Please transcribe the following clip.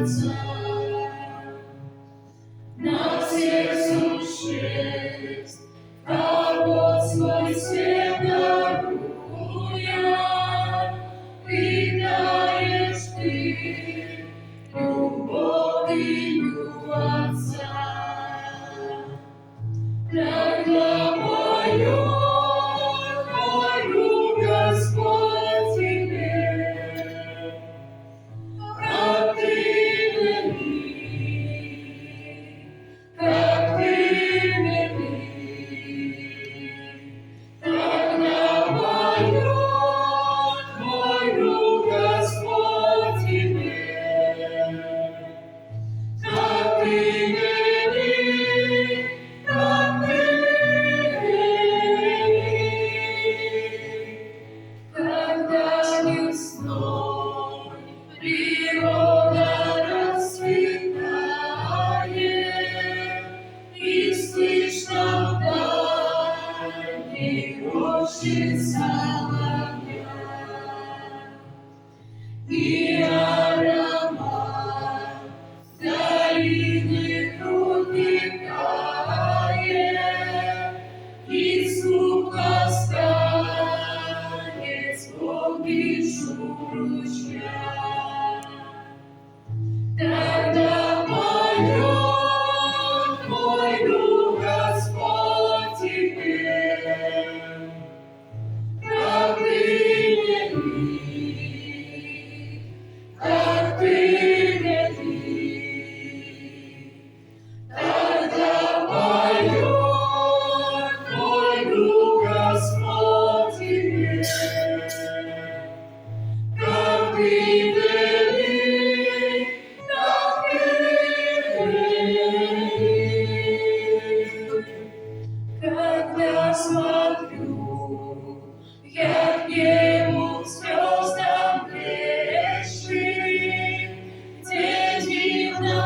Отца. На всех существ работ свой свет даруя, питаешь ты любовью Отца. Тогда пою Господь тебе, как ты велик, как ты велик. Тогда пою Господь тебе, как ты велик, как ты велик. Когда весной природа расцветает, и слышно вдали рощиц соловья, и аромат долины утекает, и звук настанет звон бежу ручья. Тогда пою Господь тебе, как ты велик, как ты велик. Тогда пою Господь тебе, как ты велик, как ты велик. Когда смотрю я к небу, звездам блещет, где дивно